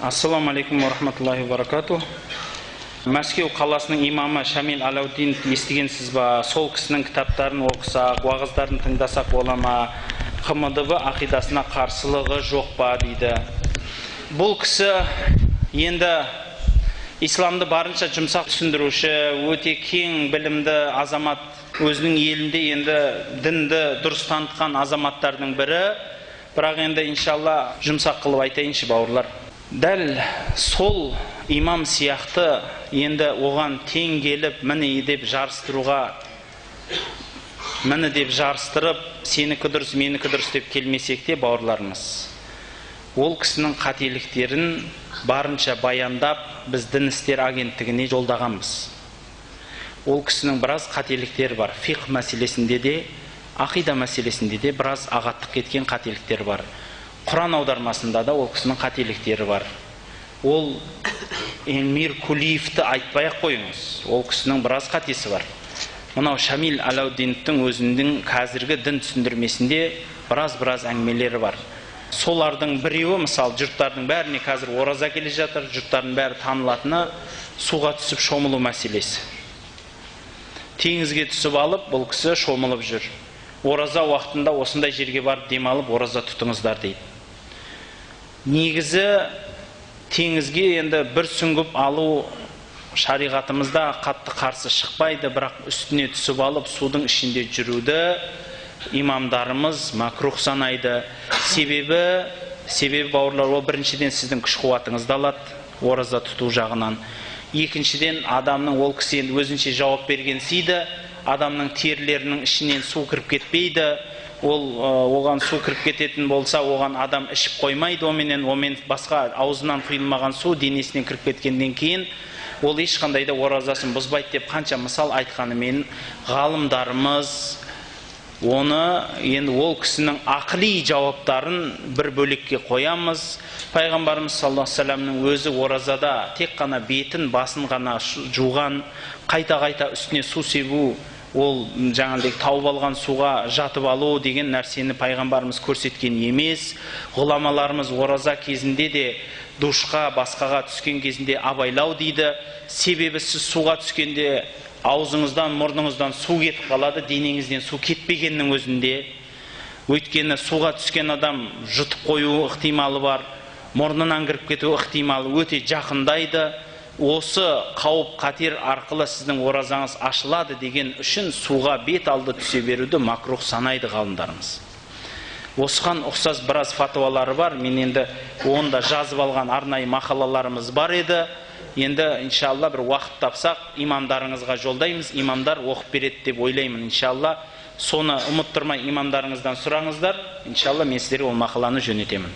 Ассаламу алейкум ва рахматуллахи ва баракату. Мәскеу қаласының имамы Шамил Алаудин естігенсіз ба? Сол кісінің кітаптарын оқысақ, уағыздарын тыңдасақ бола ма? ХМДБ ақидасына қарсылығы жоқ па дейді. Бұл кісі енді исламды барынша жұмсақ түсіндіруші, өте кең білімді азамат, өзінің елінде енді дінді дұрыс танытқан азаматтардың бірі. Бірақ енді иншалла жұмсақ қылып айтайыншы бауырлар. Дәл сол имам сияқты енді оған тең келіп, міне деп жарыстыруға, міне деп жарыстырып, сенікі дұрыс, менікі дұрыс деп келмесек те бауырларымыз, ол кісінің қателіктерін барынша баяндап, біз дін істер агенттігіне жолдағанбыз. Ол кісінің біраз қателіктері бар. Фиқ мәселесінде де, ақида мәселесінде де біраз ағаттық кеткен қателіктер бар. Құран аудармасында да ол кісінің қателіктері бар. Ол Эльмир Кулиевті айтпай-ақ қойыңыз. Ол кісінің біраз қатесі бар. Мынау Шамил Алаудиновтың өзінің қазіргі дін түсіндірмесінде біраз әңгімелері бар. Солардың біреуі, мысалы, жұрттардың бәріне қазір ораза келе жатыр, жұрттардың бәрі танылатыны суға түсіп шомылу мәселесі. Теңізге түсіп алып, бұл кісі шомылып жүр. Ораза уақытында осындай жерге барып демалып, ораза тұтыңыздар дейді. Негізі теңізге енді бір сүңгіп алу шариғатымызда қатты қарсы шықпайды, бірақ үстіне түсіп алып судың ішінде жүруді имамдарымыз макрух санайды. Себебі бауырлар, ол біріншіден сіздің күш қуатыңызды алады, ораза тұту жағынан. Екіншіден, адамның, ол кісі енді өзінше жауап берген сейді, адамның терілерінің ішінен су кіріп кетпейді. Оған су кіріп кететін болса, оған адам ішіп қоймайды, омен басқа аузынан құйылмаған су денесінен кіріп кеткеннен кейін ол ешқандай да оразасын бұзбайды деп қанша мысал айтқанымен, ғалымдарымыз оны енді ол кісінің ақли жауаптарын бір бөлекке қоямыз. Пайғамбарымыз саллаллаху алейхи вассаламның өзі оразада тек қана бетін, басын ғана жуған, қайта үстіне су себу, ол жаңағыдай тауып алған суға жатып алу деген нәрсені пайғамбарымыз көрсеткен емес. Ғұламаларымыз ораза кезінде де душқа, басқаға түскен кезінде абайлау дейді. Себебі сіз суға түскенде аузыңыздан, мұрныңыздан су кетіп қалады, денеңізден су кетпегеннің өзінде. Өйткені суға түскен адам жұтып қою ықтималы бар, мұрнынан кіріп кету ықтималы өте жақындайды. Осы қауіп қатер арқылы сіздің оразаңыз ашылады деген үшін суға бет алды түсе беруді макрух санайды ғалымдарымыз. Осыған ұқсас біраз фатуалары бар. Мен енді онда жазып алған арнайы мақалаларымыз бар еді. Енді иншалла бір уақыт тапсақ имамдарыңызға жолдаймыз. Имамдар оқып береді деп ойлаймын иншалла. Соны ұмыттырмай имамдарыңыздан сұраңыздар. Иншалла мен сіздерге ол мақаланы жөнетемін.